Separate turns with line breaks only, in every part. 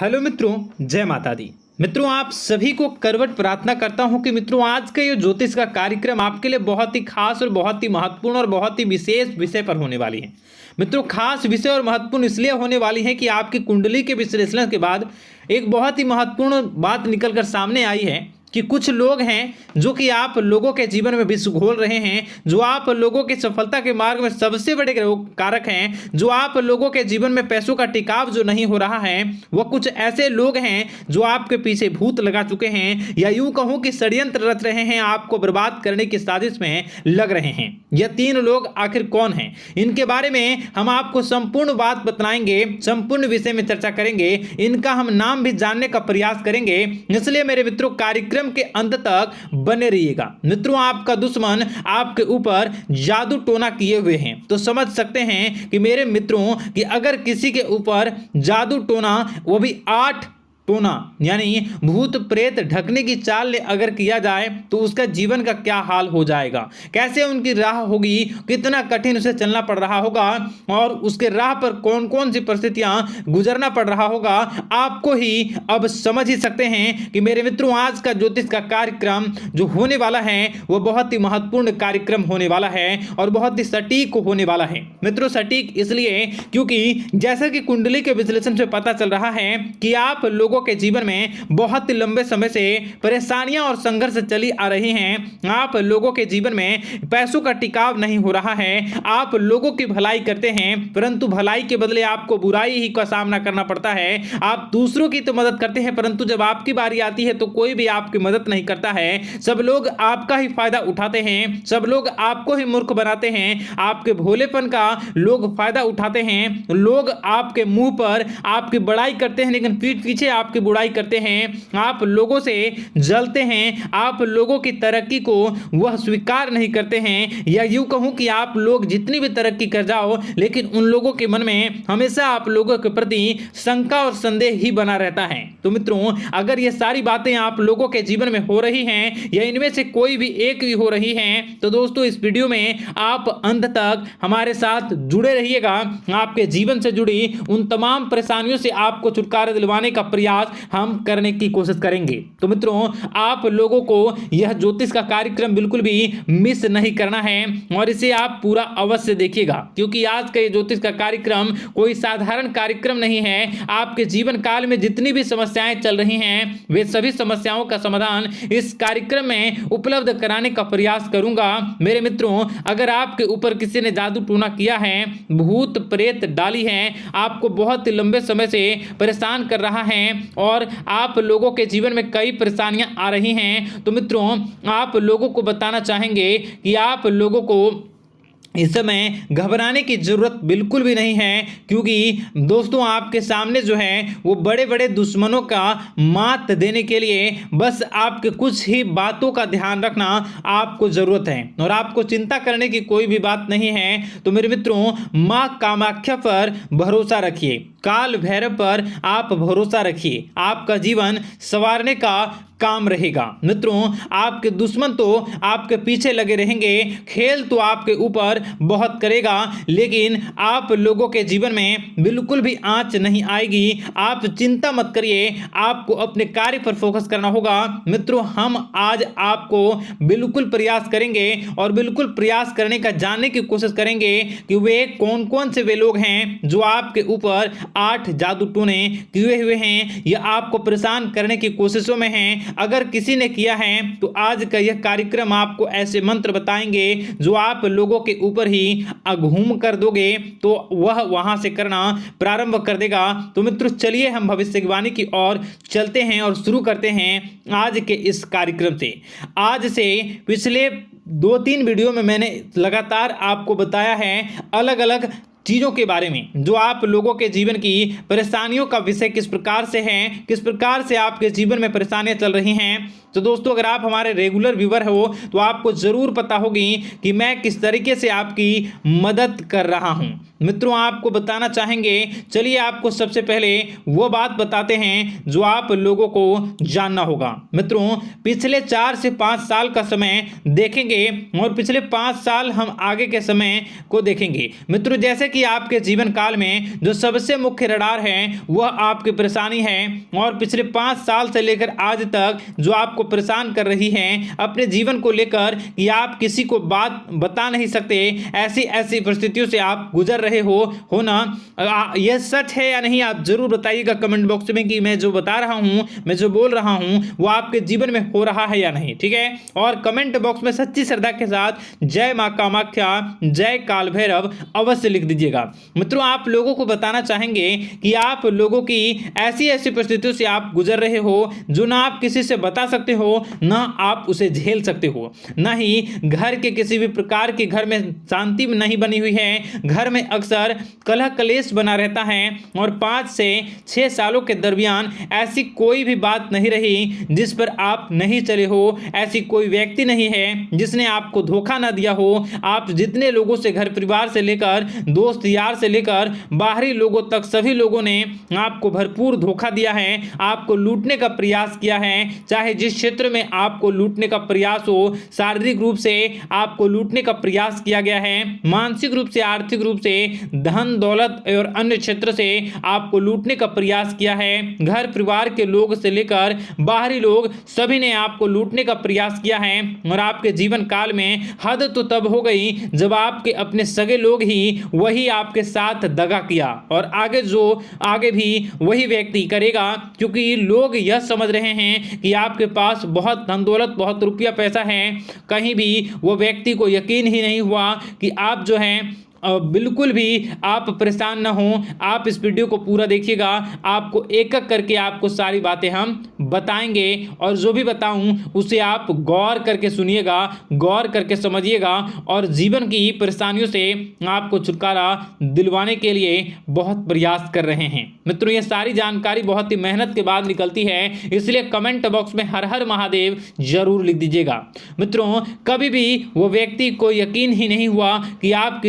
Hello मित्रों, जय माता दी। मित्रों, आप सभी को करवट प्रार्थना करता हूं कि मित्रों आज का ये ज्योतिष का कार्यक्रम आपके लिए बहुत ही खास और बहुत ही महत्वपूर्ण और बहुत ही विशेष विषय पर होने वाली है। मित्रों, खास विषय और महत्वपूर्ण इसलिए होने वाली है कि आपकी कुंडली के विश्लेषण के बाद एक बहुत ही महत्वपूर्ण बात निकलकर सामने आई है कि कुछ लोग हैं जो कि आप लोगों के जीवन में विष घोल रहे हैं, जो आप लोगों की सफलता के मार्ग में सबसे बड़े कारक हैं, जो आप लोगों के जीवन में पैसों का टिकाव जो नहीं हो रहा है, वह कुछ ऐसे लोग हैं जो आपके पीछे भूत लगा चुके हैं या यूं कहूं कि षड्यंत्र रच रहे हैं, आपको बर्बाद करने की साजिश में लग रहे हैं। यह तीन लोग आखिर कौन हैं, इनके बारे में हम आपको संपूर्ण बात बताएंगे, संपूर्ण विषय में चर्चा करेंगे, इनका हम नाम भी जानने का प्रयास करेंगे। इसलिए मेरे मित्रों, कार्यक्रम के अंत तक बने रहिएगा। मित्रों, आपका दुश्मन आपके ऊपर जादू टोना किए हुए हैं, तो समझ सकते हैं कि मेरे मित्रों कि अगर किसी के ऊपर जादू टोना, वो भी 8 टोना यानी भूत प्रेत ढकने की चाल ले अगर किया जाए तो उसका जीवन का क्या हाल हो जाएगा, कैसे उनकी राह होगी, कितना कठिन उसे चलना पड़ रहा होगा और उसके राह पर कौन कौन सी परिस्थितियां गुजरना पड़ रहा होगा, आपको ही अब समझ ही सकते हैं कि मेरे मित्रों आज का ज्योतिष का कार्यक्रम जो होने वाला है वह बहुत ही महत्वपूर्ण कार्यक्रम होने वाला है और बहुत ही सटीक होने वाला है। मित्रों, सटीक इसलिए क्योंकि जैसा कि कुंडली के विश्लेषण से पता चल रहा है कि आप लोगों के जीवन में बहुत ही लंबे समय से परेशानियां और संघर्ष चली आ रही हैं। आप लोगों के जीवन में पैसों का टिकाव नहीं हो रहा है। आप लोगों की भलाई करते हैं परंतु भलाई के बदले आपको बुराई ही का सामना करना पड़ता है। आप दूसरों की तो मदद करते हैं परंतु जब आपकी बारी आती है तो कोई भी आपकी मदद नहीं करता है। सब लोग आपका ही फायदा उठाते हैं, सब लोग आपको ही मूर्ख बनाते हैं, आपके भोलेपन का लोग फायदा उठाते हैं। लोग आपके मुंह पर आपकी बड़ाई करते हैं लेकिन पीठ पीछे आपकी बुराई करते हैं। आप लोगों से जलते हैं, आप लोगों की तरक्की को वह स्वीकार नहीं करते हैं, या यूं कहूं कि आप लोग जितनी भी तरक्की कर जाओ लेकिन उन लोगों के मन में हमेशा आप लोगों के प्रति शंका और संदेह ही बना रहता है। तो मित्रों, अगर ये सारी बातें आप लोगों के जीवन में हो रही हैं या इनमें से कोई भी एक भी हो रही हैं तो दोस्तों इस वीडियो में आप अंत तक हमारे साथ जुड़े रहिएगा। आपके जीवन से जुड़ी उन तमाम परेशानियों से आपको छुटकारा दिलवाने का प्रयास हम करने की कोशिश करेंगे। तो मित्रों, आप लोगों को यह ज्योतिष का कार्यक्रम बिल्कुल भी मिस नहीं करना है और इसे आप पूरा अवश्य देखिएगा, क्योंकि आज का ये ज्योतिष का कार्यक्रम कोई साधारण कार्यक्रम नहीं है। आपके जीवन काल में जितनी भी समस्याएं चल रही हैं वे सभी समस्याओं का समाधान इस कार्यक्रम में उपलब्ध कराने का प्रयास करूंगा। मेरे मित्रों, अगर आपके ऊपर किसी ने जादू टोना किया है, भूत प्रेत डाली है, आपको बहुत लंबे समय से परेशान कर रहा है और आप लोगों के जीवन में कई परेशानियां आ रही हैं, तो मित्रों आप लोगों को बताना चाहेंगे कि आप लोगों को इस समय घबराने की जरूरत बिल्कुल भी नहीं है, क्योंकि दोस्तों आपके सामने जो है वो बड़े बड़े दुश्मनों का मात देने के लिए बस आपके कुछ ही बातों का ध्यान रखना आपको जरूरत है और आपको चिंता करने की कोई भी बात नहीं है। तो मेरे मित्रों, मां कामाख्या पर भरोसा रखिए, काल भैरव पर आप भरोसा रखिए, आपका जीवन संवारने का काम रहेगा। मित्रों, आपके दुश्मन तो आपके पीछे लगे रहेंगे, खेल तो आपके ऊपर बहुत करेगा लेकिन आप लोगों के जीवन में बिल्कुल भी आंच नहीं आएगी। आप चिंता मत करिए, आपको अपने कार्य पर फोकस करना होगा। मित्रों, हम आज आपको बिल्कुल प्रयास करेंगे और बिल्कुल प्रयास करने का जानने की कोशिश करेंगे कि वे कौन कौन से वे लोग हैं जो आपके ऊपर 8 जादू टोने किए हुए हैं या आपको परेशान करने की कोशिशों में हैं। अगर किसी ने किया है तो आज का यह कार्यक्रम आपको ऐसे मंत्र बताएंगे जो आप लोगों के ऊपर ही घूम कर दोगे तो वह वहां से करना प्रारंभ कर देगा। तो मित्रों, चलिए हम भविष्यवाणी की ओर चलते हैं और शुरू करते हैं आज के इस कार्यक्रम से। आज से पिछले 2-3 वीडियो में मैंने लगातार आपको बताया है अलग अलग चीज़ों के बारे में, जो आप लोगों के जीवन की परेशानियों का विषय किस प्रकार से है, किस प्रकार से आपके जीवन में परेशानियां चल रही हैं, तो दोस्तों अगर आप हमारे रेगुलर व्यूवर हो तो आपको जरूर पता होगी कि मैं किस तरीके से आपकी मदद कर रहा हूं। मित्रों आपको बताना चाहेंगे, चलिए आपको सबसे पहले वो बात बताते हैं जो आप लोगों को जानना होगा। मित्रों पिछले 4 से 5 साल का समय देखेंगे और पिछले 5 साल हम आगे के समय को देखेंगे। मित्रों जैसे कि आपके जीवन काल में जो सबसे मुख्य रडार है वह आपकी परेशानी है, और पिछले 5 साल से लेकर आज तक जो आपको परेशान कर रही है अपने जीवन को लेकर कि आप किसी को बात बता नहीं सकते, ऐसी ऐसी परिस्थितियों से आप गुजर रहे हो ना। यह सच है या नहीं आप जरूर बताइएगा कमेंट बॉक्स में कि मैं जो बता रहा हूं, मैं जो बोल रहा हूं वो आपके जीवन में हो रहा है या नहीं, ठीक है। और कमेंट बॉक्स में सच्ची श्रद्धा के साथ जय मां कामाख्या, जय काल भैरव अवश्य लिख दीजिएगा। मित्रों आप लोगों को बताना चाहेंगे कि आप लोगों की ऐसी ऐसी परिस्थितियों से आप गुजर रहे हो जो ना आप किसी से बता सकते हो ना आप उसे झेल सकते हो, ना ही घर के किसी भी प्रकार के घर में शांति नहीं बनी हुई है, घर में अक्सर कलह कलेश बना रहता है, और 5 से 6 सालों के दरमियान ऐसी कोई भी बात नहीं रही जिस पर आप नहीं चले हो, ऐसी कोई व्यक्ति नहीं है जिसने आपको धोखा ना दिया हो। आप जितने लोगों से घर परिवार से लेकर दोस्त यार से लेकर बाहरी लोगों तक सभी लोगों ने आपको भरपूर धोखा दिया है, आपको लूटने का प्रयास किया है। चाहे जिस क्षेत्र में आपको लूटने का प्रयास हो, शारीरिक रूप से आपको लूटने का प्रयास किया गया है, मानसिक रूप से आर्थिक रूप से धन दौलत और अन्य क्षेत्र से आपको लूटने का प्रयास किया है। घर परिवार के लोग से लेकर बाहरी लोग सभी ने आपको लूटने का प्रयास किया है, और आपके जीवन काल में हद तो तब हो गई जब आपके अपने सगे लोग ही वही आपके साथ दगा किया, और आगे भी वही व्यक्ति करेगा, क्योंकि लोग यह समझ रहे हैं कि आपके पास बहुत धन दौलत बहुत रुपया पैसा है। कहीं भी वो व्यक्ति को यकीन ही नहीं हुआ कि आप जो हैं बिल्कुल भी आप परेशान ना हो। आप इस वीडियो को पूरा देखिएगा, आपको एक एक करके आपको सारी बातें हम बताएंगे, और जो भी बताऊं उसे आप गौर करके सुनिएगा, गौर करके समझिएगा, और जीवन की परेशानियों से आपको छुटकारा दिलवाने के लिए बहुत प्रयास कर रहे हैं। मित्रों ये सारी जानकारी बहुत ही मेहनत के बाद निकलती है, इसलिए कमेंट बॉक्स में हर हर महादेव जरूर लिख दीजिएगा। मित्रों कभी भी वो व्यक्ति को यकीन ही नहीं हुआ कि आप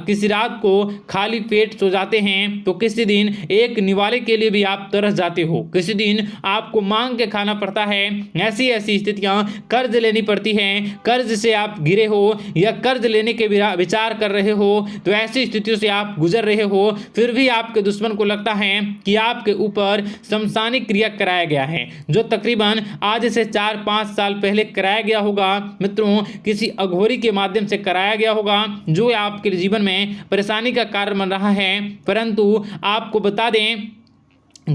किसी रात को खाली पेट सो जाते हैं, तो किसी दिन एक निवाले के लिए भी आप तरस जाते हो, किसी दिन आपको मांग के खाना पड़ता है। ऐसी ऐसी स्थितियां कर्ज लेनी पड़ती हैं, कर्ज से आप घिरे हो या कर्ज लेने के विचार कर रहे हो, तो ऐसी स्थितियों से आप गुजर रहे हो, फिर भी आपके दुश्मन को लगता है कि आपके ऊपर शमशानी क्रिया कराया गया है, जो तकरीबन आज से 4-5 साल पहले कराया गया होगा। मित्रों किसी अघोरी के माध्यम से कराया गया होगा, जो आपके जीवन में परेशानी का कारण बन रहा है। परंतु आपको बता दें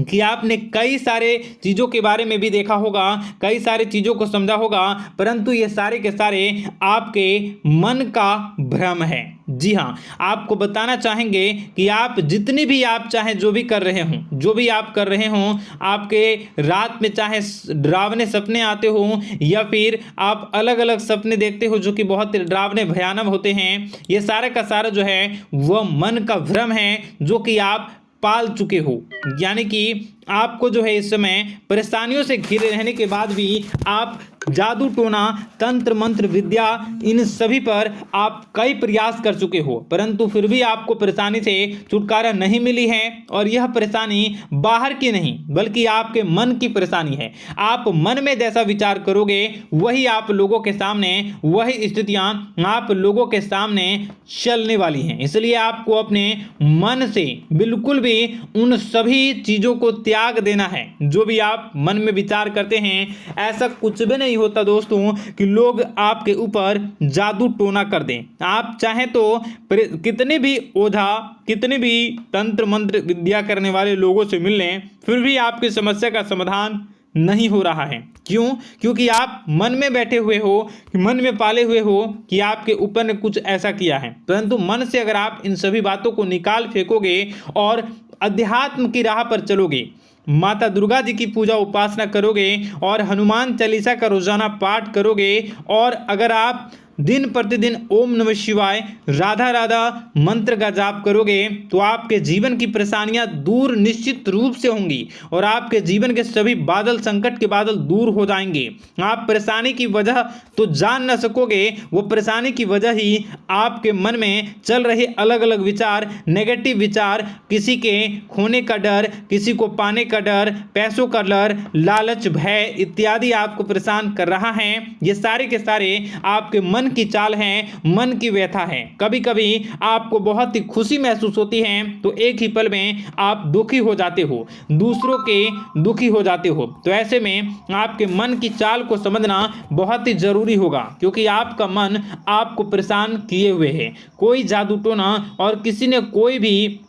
कि आपने कई सारे चीज़ों के बारे में भी देखा होगा, कई सारी चीज़ों को समझा होगा, परंतु ये सारे के सारे आपके मन का भ्रम है। जी हाँ आपको बताना चाहेंगे कि आप जितनी भी आप चाहे जो भी कर रहे हों, जो भी आप कर रहे हों, आपके रात में चाहे डरावने सपने आते हों या फिर आप अलग अलग सपने देखते हो जो कि बहुत ही डरावने भयानक होते हैं, ये सारा का सारा जो है वह मन का भ्रम है जो कि आप पाल चुके हो। यानी कि आपको जो है इस समय परेशानियों से घिरे रहने के बाद भी आप जादू टोना तंत्र मंत्र विद्या इन सभी पर आप कई प्रयास कर चुके हो, परंतु फिर भी आपको परेशानी से छुटकारा नहीं मिली है। और यह परेशानी बाहर की नहीं बल्कि आपके मन की परेशानी है। आप मन में जैसा विचार करोगे वही आप लोगों के सामने, वही स्थितियां आप लोगों के सामने चलने वाली हैं। इसलिए आपको अपने मन से बिल्कुल भी उन सभी चीज़ों को त्याग देना है जो भी आप मन में विचार करते हैं। ऐसा कुछ भी नहीं होता दोस्तों कि लोग आपके ऊपर जादू टोना कर दें। आप चाहें तो कितने भी ओझा, कितने भी तंत्र मंत्र विद्या करने वाले लोगों से मिल लें, फिर भी आपकी समस्या का समाधान नहीं हो रहा है। क्यों? क्योंकि आप मन में बैठे हुए हो, मन में पाले हुए हो कि आपके ऊपर ने कुछ ऐसा किया है। परंतु मन से अगर आप इन सभी बातों को निकाल फेंकोगे और अध्यात्म की राह पर चलोगे, माता दुर्गा जी की पूजा उपासना करोगे और हनुमान चालीसा का रोजाना पाठ करोगे, और अगर आप दिन प्रतिदिन ओम नमः शिवाय, राधा राधा मंत्र का जाप करोगे तो आपके जीवन की परेशानियां दूर निश्चित रूप से होंगी और आपके जीवन के सभी बादल, संकट के बादल दूर हो जाएंगे। आप परेशानी की वजह तो जान न सकोगे, वो परेशानी की वजह ही आपके मन में चल रहे अलग अलग विचार, नेगेटिव विचार, किसी के खोने का डर, किसी को पाने का डर, पैसों का डर, लालच, भय इत्यादि आपको परेशान कर रहा है। ये सारे के सारे आपके मन की चाल हैं, मन की व्यथा है। कभी कभी आपको बहुत ही खुशी महसूस होती है तो एक ही पल में आप दुखी हो जाते हो, दूसरों के दुखी हो जाते हो। तो ऐसे में आपके मन की चाल को समझना बहुत ही जरूरी होगा, क्योंकि आपका मन आपको परेशान किए हुए है। कोई जादू टोना और किसी ने कोई भी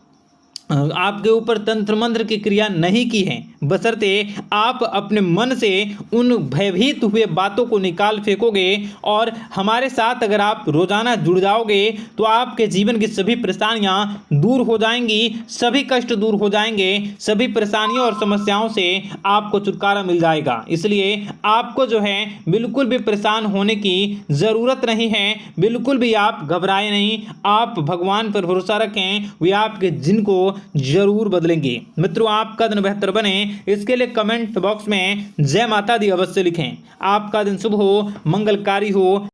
आपके ऊपर तंत्र मंत्र की क्रिया नहीं की है, बशर्ते आप अपने मन से उन भयभीत हुए बातों को निकाल फेंकोगे और हमारे साथ अगर आप रोजाना जुड़ जाओगे तो आपके जीवन की सभी परेशानियां दूर हो जाएंगी, सभी कष्ट दूर हो जाएंगे, सभी परेशानियों और समस्याओं से आपको छुटकारा मिल जाएगा। इसलिए आपको जो है बिल्कुल भी परेशान होने की ज़रूरत नहीं है, बिल्कुल भी आप घबराए नहीं। आप भगवान पर भरोसा रखें, वे आपके जिन को जरूर बदलेंगे। मित्रों, आपका दिन बेहतर बने इसके लिए कमेंट बॉक्स में जय माता दी अवश्य लिखें। आपका दिन शुभ हो, मंगलकारी हो।